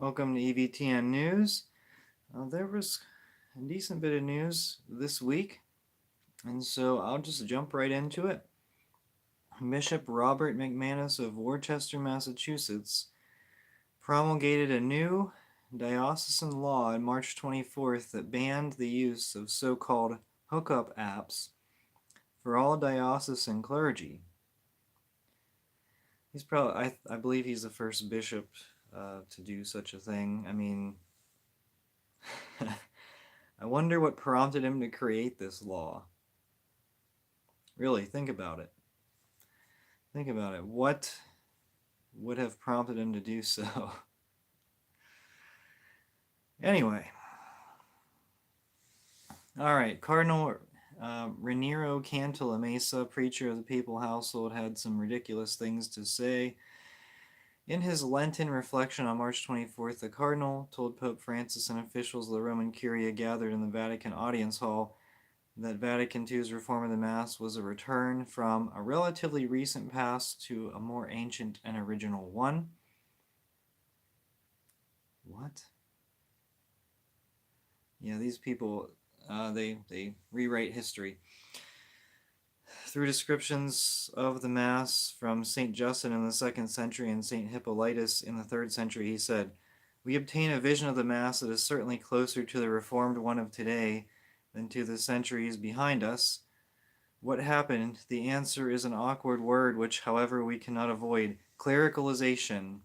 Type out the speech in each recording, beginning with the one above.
Welcome to EVTN News. There was a decent bit of news this week, and so I'll just jump right into it. Bishop Robert McManus of Worcester, Massachusetts, promulgated a new diocesan law on March 24th that banned the use of so-called hookup apps for all diocesan clergy. He's probably, I believe he's the first bishop to do such a thing. I mean, I wonder what prompted him to create this law. Really, think about it. Think about it. What would have prompted him to do so? Anyway. Alright, Cardinal Raniero Cantalamessa, preacher of the Papal Household, had some ridiculous things to say. In his Lenten reflection on March 24th, the Cardinal told Pope Francis and officials of the Roman Curia gathered in the Vatican Audience Hall that Vatican II's reform of the Mass was a return from a relatively recent past to a more ancient and original one. What? Yeah, these people, they rewrite history. Through descriptions of the Mass from St. Justin in the 2nd century and St. Hippolytus in the 3rd century, he said, "We obtain a vision of the Mass that is certainly closer to the Reformed one of today than to the centuries behind us. What happened? The answer is an awkward word which, however, we cannot avoid: clericalization.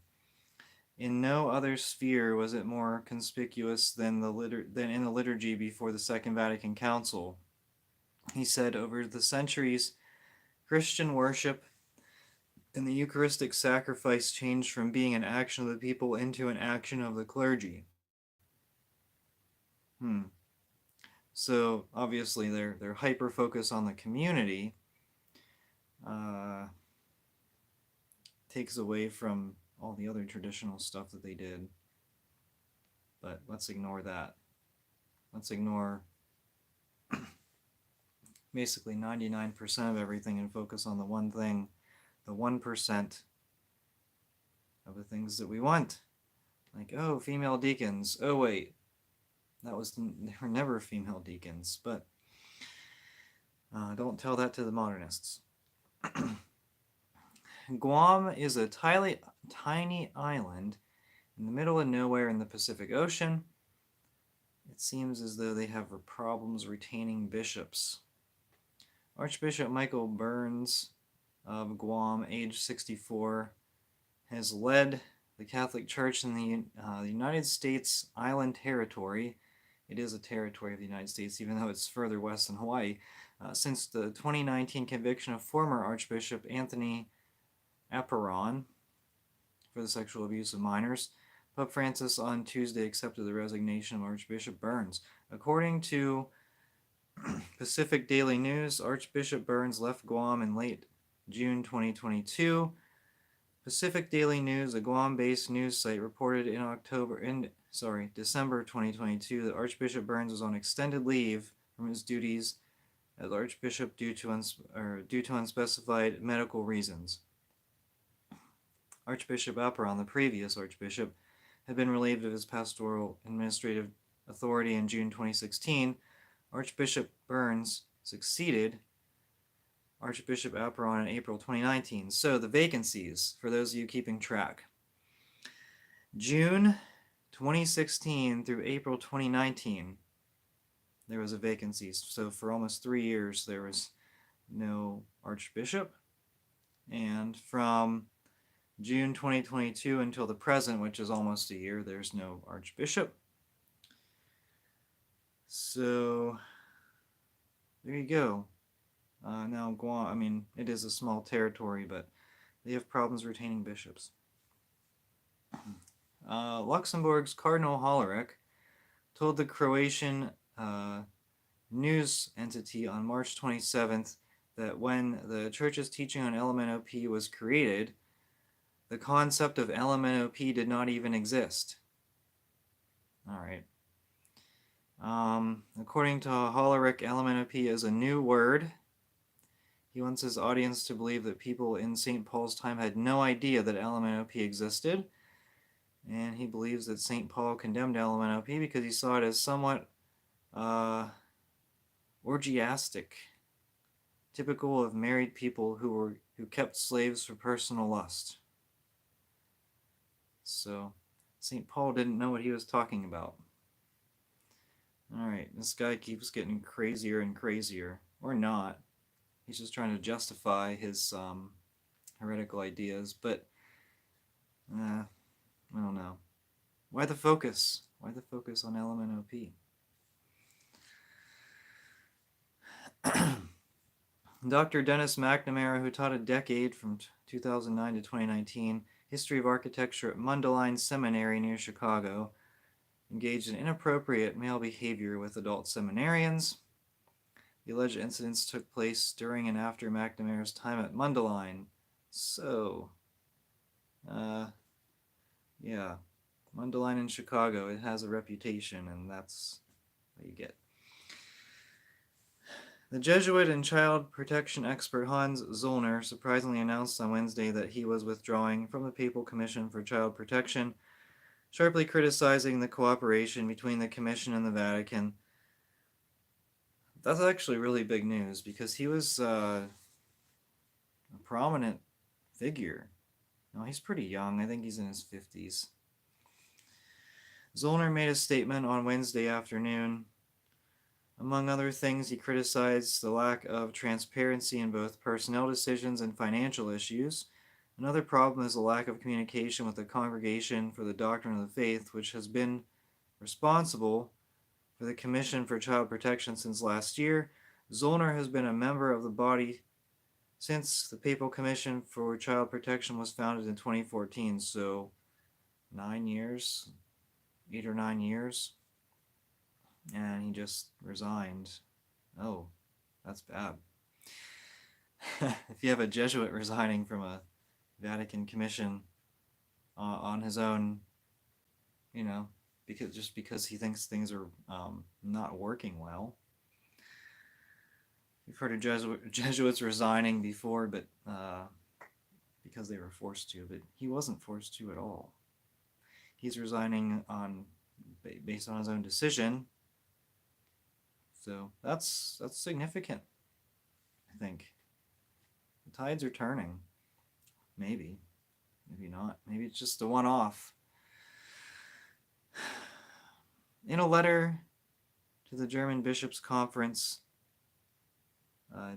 In no other sphere was it more conspicuous than in the liturgy before the Second Vatican Council." He said, "Over the centuries, Christian worship and the Eucharistic sacrifice changed from being an action of the people into an action of the clergy." So obviously their hyper focus on the community takes away from all the other traditional stuff that they did. But let's ignore that. Let's ignore basically 99% of everything and focus on the one thing, the 1% of the things that we want. Like, oh, female deacons. Oh, wait. There were never female deacons, but don't tell that to the modernists. Guam is a tiny island in the middle of nowhere in the Pacific Ocean. It seems as though they have problems retaining bishops. Archbishop Michael Burns of Guam, age 64, has led the Catholic Church in the United States Island Territory. It is a territory of the United States, even though it's further west than Hawaii, since the 2019 conviction of former Archbishop Anthony Apparon for the sexual abuse of minors. Pope Francis on Tuesday accepted the resignation of Archbishop Burns. According to Pacific Daily News, Archbishop Burns left Guam in late June 2022. Pacific Daily News, a Guam-based news site, reported in December 2022 that Archbishop Burns was on extended leave from his duties as Archbishop due to unspecified medical reasons. Archbishop Apparon, the previous Archbishop, had been relieved of his pastoral administrative authority in June 2016. Archbishop Burns succeeded Archbishop Apparon in April 2019. So the vacancies, for those of you keeping track. June 2016 through April 2019, there was a vacancy. So for almost 3 years, there was no Archbishop. And from June 2022 until the present, which is almost a year, there's no Archbishop. So there you go. Now Guam, I mean, it is a small territory, but they have problems retaining bishops. Luxembourg's Cardinal Hollerich told the Croatian news entity on March 27th that when the church's teaching on LMNOP was created, the concept of LMNOP did not even exist. All right. According to Hollerich, LMNOP is a new word. He wants his audience to believe that people in St. Paul's time had no idea that LMNOP existed. And he believes that St. Paul condemned LMNOP because he saw it as somewhat orgiastic, typical of married people who kept slaves for personal lust. So St. Paul didn't know what he was talking about. Alright, this guy keeps getting crazier and crazier. Or not. He's just trying to justify his heretical ideas, but I don't know. Why the focus? Why the focus on LMNOP? Dr. Dennis McNamara, who taught a decade from 2009 to 2019 history of architecture at Mundelein Seminary near Chicago, engaged in inappropriate male behavior with adult seminarians. The alleged incidents took place during and after McNamara's time at Mundelein. So, yeah, Mundelein in Chicago, it has a reputation, and that's what you get. The Jesuit and child protection expert Hans Zollner surprisingly announced on Wednesday that he was withdrawing from the Papal Commission for Child Protection, sharply criticizing the cooperation between the Commission and the Vatican. That's actually really big news because he was a prominent figure. No, he's pretty young. I think he's in his 50s. Zollner made a statement on Wednesday afternoon. Among other things, he criticized the lack of transparency in both personnel decisions and financial issues. Another problem is the lack of communication with the Congregation for the Doctrine of the Faith, which has been responsible for the Commission for Child Protection since last year. Zollner has been a member of the body since the Papal Commission for Child Protection was founded in 2014, so 9 years, 8 or 9 years. And he just resigned. Oh, that's bad. If you have a Jesuit resigning from a Vatican commission on his own, because he thinks things are not working well. We've heard of Jesuits resigning before, but because they were forced to, but he wasn't forced to at all. He's resigning based on his own decision. So that's significant, I think. The tides are turning. Maybe not. Maybe it's just a one-off. In a letter to the German Bishops' Conference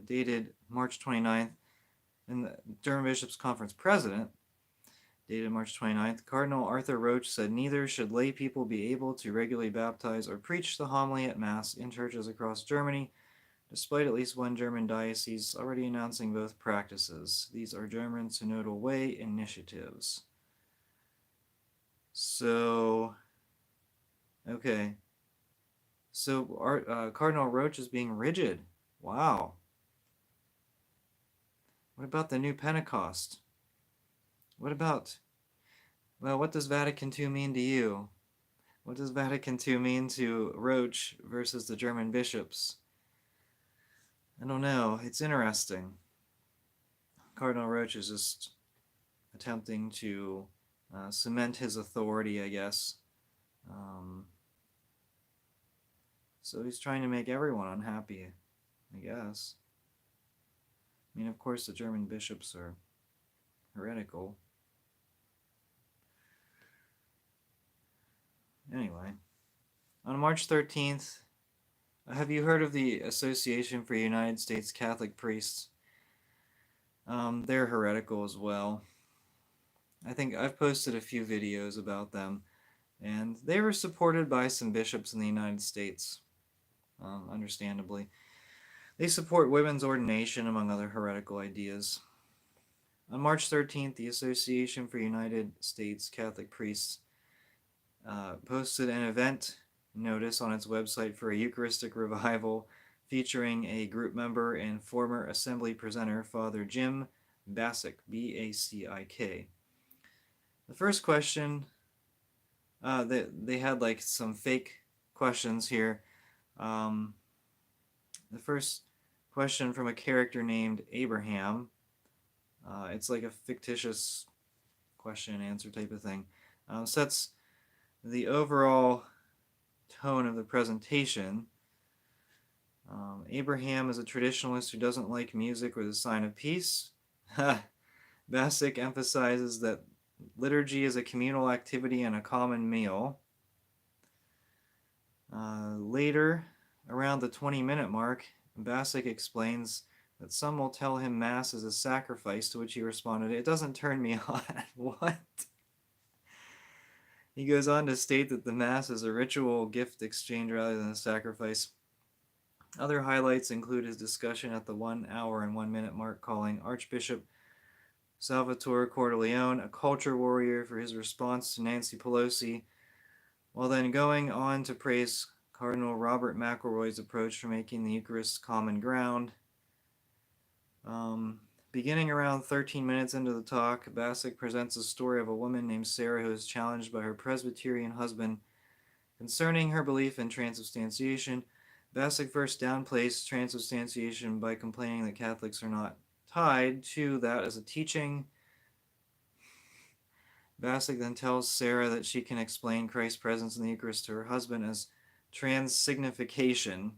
dated March 29th, and the German Bishops' Conference president, dated March 29th, Cardinal Arthur Roach said neither should lay people be able to regularly baptize or preach the homily at Mass in churches across Germany, despite at least one German diocese already announcing both practices. These are German Synodal Way initiatives. So, okay. So Cardinal Roach is being rigid. Wow. What about the new Pentecost? What does Vatican II mean to you? What does Vatican II mean to Roach versus the German bishops? I don't know. It's interesting. Cardinal Roach is just attempting to cement his authority, I guess. So he's trying to make everyone unhappy, I guess. I mean, of course, the German bishops are heretical. Anyway, on March 13th, have you heard of the Association for United States Catholic Priests? They're heretical as well. I think I've posted a few videos about them, and they were supported by some bishops in the United States, understandably. They support women's ordination, among other heretical ideas. On March 13th, the Association for United States Catholic Priests posted an event notice on its website for a Eucharistic revival featuring a group member and former assembly presenter, Father Jim Bacic, B-A-C-I-K. The first question, they had like some fake questions here. The first question from a character named Abraham. It's like a fictitious question and answer type of thing. sets the overall tone of the presentation. Abraham is a traditionalist who doesn't like music or the sign of peace. Bassick emphasizes that liturgy is a communal activity and a common meal. Later, around the 20-minute mark, Bassick explains that some will tell him Mass is a sacrifice, to which he responded, "It doesn't turn me on." What? He goes on to state that the Mass is a ritual gift exchange rather than a sacrifice. Other highlights include his discussion at the 1 hour and 1 minute mark calling Archbishop Salvatore Cordileone a culture warrior for his response to Nancy Pelosi, while then going on to praise Cardinal Robert McElroy's approach for making the Eucharist common ground. Beginning around 13 minutes into the talk, Bassick presents a story of a woman named Sarah who is challenged by her Presbyterian husband concerning her belief in transubstantiation. Bassick first downplays transubstantiation by complaining that Catholics are not tied to that as a teaching. Bassick then tells Sarah that she can explain Christ's presence in the Eucharist to her husband as transsignification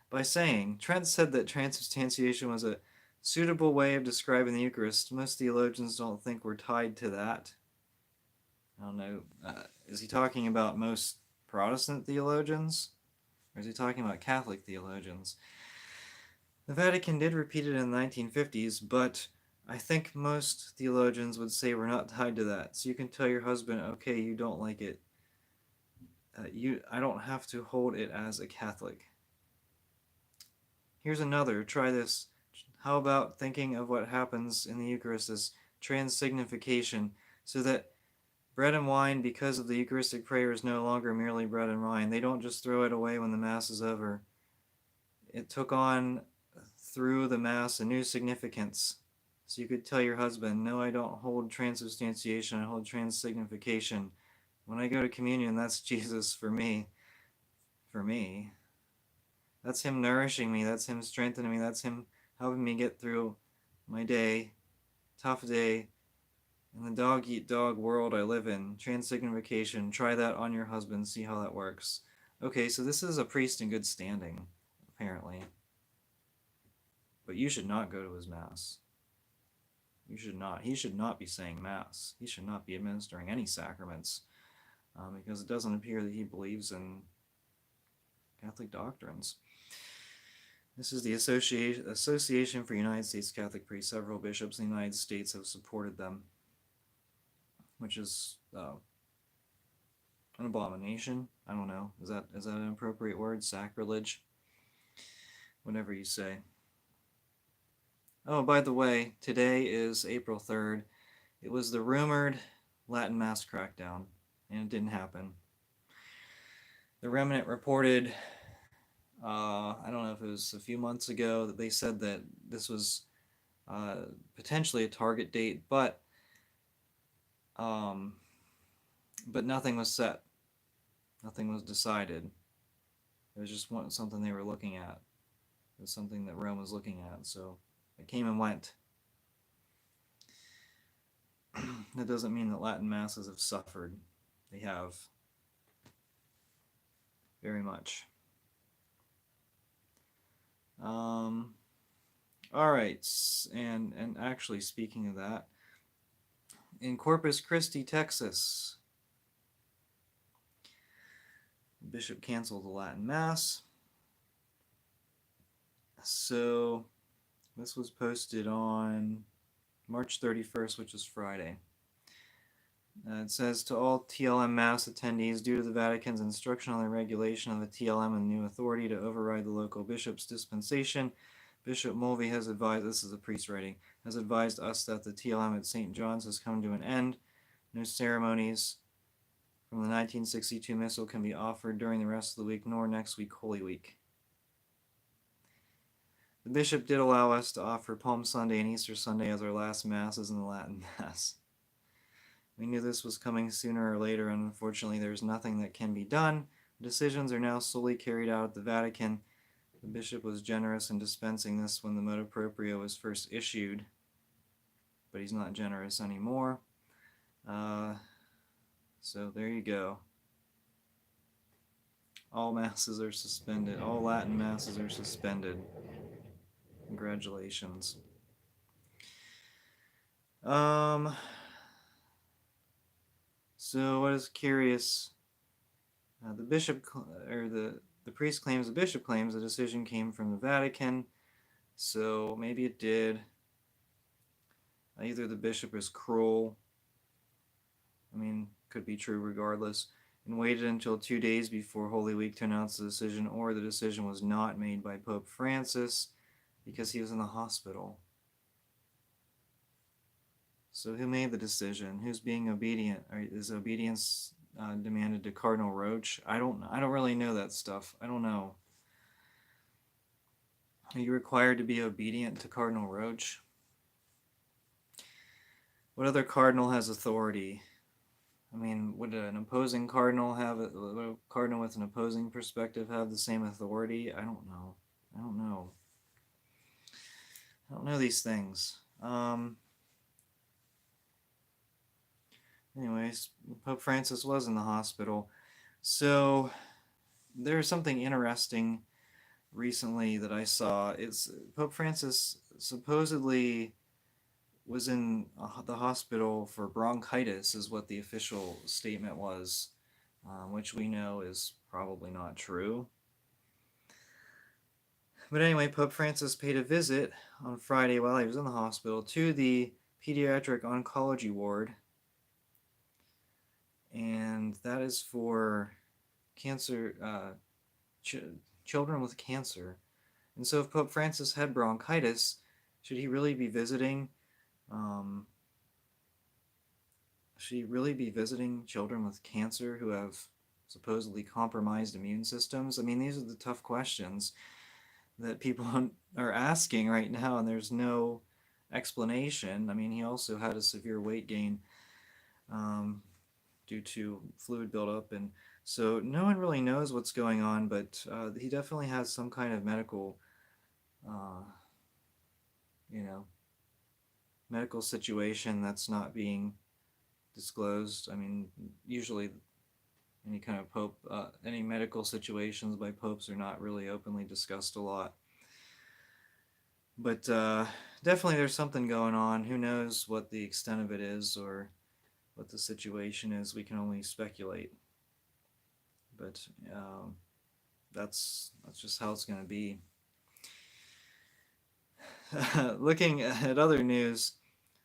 by saying, Trent said that transubstantiation was a suitable way of describing the Eucharist. Most theologians don't think we're tied to that. I don't know. Is he talking about most Protestant theologians? Or is he talking about Catholic theologians? The Vatican did repeat it in the 1950s, but I think most theologians would say we're not tied to that. So you can tell your husband, okay, you don't like it. I don't have to hold it as a Catholic. Here's another. Try this. How about thinking of what happens in the Eucharist as transsignification, so that bread and wine, because of the Eucharistic prayer, is no longer merely bread and wine. They don't just throw it away when the Mass is over. It took on, through the Mass, a new significance. So you could tell your husband, no, I don't hold transubstantiation, I hold transsignification. When I go to communion, that's Jesus for me. For me. That's him nourishing me, that's him strengthening me, that's him helping me get through my day, tough day, in the dog-eat-dog world I live in. Transsignification, try that on your husband, see how that works. Okay, so this is a priest in good standing, apparently. But you should not go to his Mass. You should not. He should not be saying Mass. He should not be administering any sacraments, because it doesn't appear that he believes in Catholic doctrines. This is the Association for United States Catholic Priests. Several bishops in the United States have supported them, which is an abomination. I don't know. Is that an appropriate word? Sacrilege? Whatever you say. Oh, by the way, today is April 3rd. It was the rumored Latin Mass crackdown, and it didn't happen. The Remnant reported, I don't know if it was a few months ago, that they said that this was potentially a target date, but nothing was set. Nothing was decided. It was just something they were looking at. It was something that Rome was looking at, so it came and went. That doesn't mean that Latin Masses have suffered. They have. Very much. All right, and actually, speaking of that, in Corpus Christi, Texas, the bishop canceled the Latin Mass. So this was posted on March 31st, which is Friday. It says, to all TLM Mass attendees, due to the Vatican's instruction on the regulation of the TLM and the new authority to override the local bishop's dispensation, Bishop Mulvey has advised, this is a priest writing, has advised us that the TLM at St. John's has come to an end. No ceremonies from the 1962 Missal can be offered during the rest of the week, nor next week, Holy Week. The bishop did allow us to offer Palm Sunday and Easter Sunday as our last Masses in the Latin Mass. We knew this was coming sooner or later, and unfortunately there's nothing that can be done. Decisions are now solely carried out at the Vatican. The bishop was generous in dispensing this when the motu proprio was first issued, but he's not generous anymore. So there you go. All masses are suspended. All Latin masses are suspended. Congratulations. So what is curious? The bishop or the priest claims the bishop claims the decision came from the Vatican. So maybe it did. Either the bishop is cruel. I mean, could be true regardless. And waited until 2 days before Holy Week to announce the decision, or the decision was not made by Pope Francis because he was in the hospital. So who made the decision? Who's being obedient? Is obedience demanded to Cardinal Roach? I don't really know that stuff. I don't know. Are you required to be obedient to Cardinal Roach? What other cardinal has authority? I mean, would an opposing cardinal would a cardinal with an opposing perspective have the same authority? I don't know. I don't know. I don't know these things. Anyways, Pope Francis was in the hospital. So there's something interesting recently that I saw. It's Pope Francis supposedly was in the hospital for bronchitis, is what the official statement was, which we know is probably not true. But anyway, Pope Francis paid a visit on Friday while he was in the hospital to the pediatric oncology ward, and that is for cancer, children with cancer. And so, if Pope Francis had bronchitis, should he really be visiting? Should he really be visiting children with cancer who have supposedly compromised immune systems? I mean, these are the tough questions that people are asking right now, and there's no explanation. I mean, he also had a severe weight gain due to fluid buildup, and so no one really knows what's going on, but he definitely has some kind of medical, medical situation that's not being disclosed. I mean, usually any kind of pope, any medical situations by popes are not really openly discussed a lot. But definitely there's something going on. Who knows what the extent of it is or what the situation is? We can only speculate. But that's just how it's going to be. Looking at other news,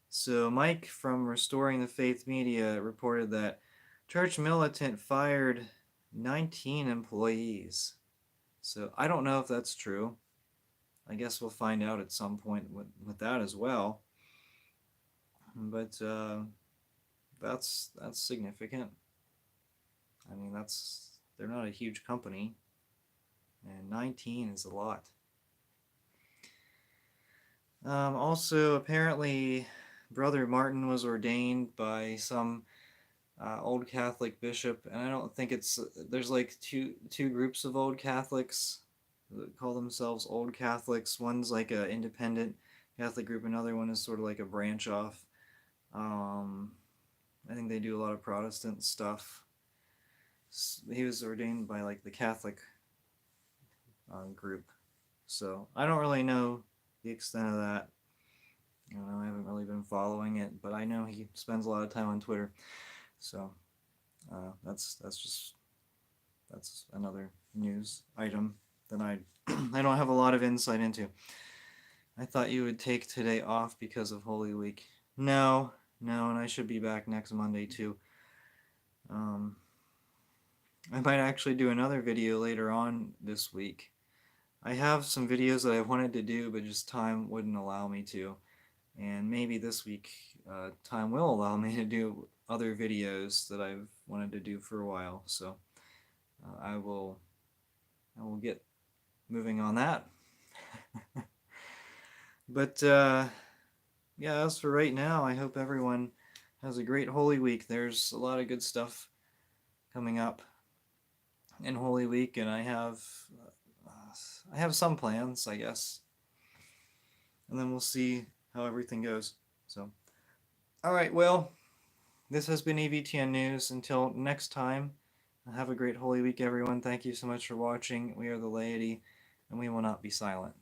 so Mike from Restoring the Faith Media reported that church militant fired 19 employees. So I don't know if that's true. I guess we'll find out at some point with that as well. But that's significant. I mean, they're not a huge company, and 19 is a lot. Also, apparently, Brother Martin was ordained by some old Catholic bishop, and I don't think there's like two groups of old Catholics that call themselves old Catholics. One's like an independent Catholic group, another one is sort of like a branch off. I think they do a lot of Protestant stuff. He was ordained by like the Catholic group, so I don't really know the extent of that. I don't know, I haven't really been following it, but I know he spends a lot of time on Twitter. So that's another news item that I don't have a lot of insight into. I thought you would take today off because of Holy Week. No, and I should be back next Monday too. I might actually do another video later on this week. I have some videos that I wanted to do, but just time wouldn't allow me to. And maybe this week time will allow me to do other videos that I've wanted to do for a while. So I will get moving on that. But yeah, as for right now, I hope everyone has a great Holy Week. There's a lot of good stuff coming up in Holy Week, and I have some plans, I guess. And then we'll see how everything goes. So, all right, well, This has been EVTN News. Until next time, have a great Holy Week, everyone. Thank you so much for watching. We are the laity, and we will not be silent.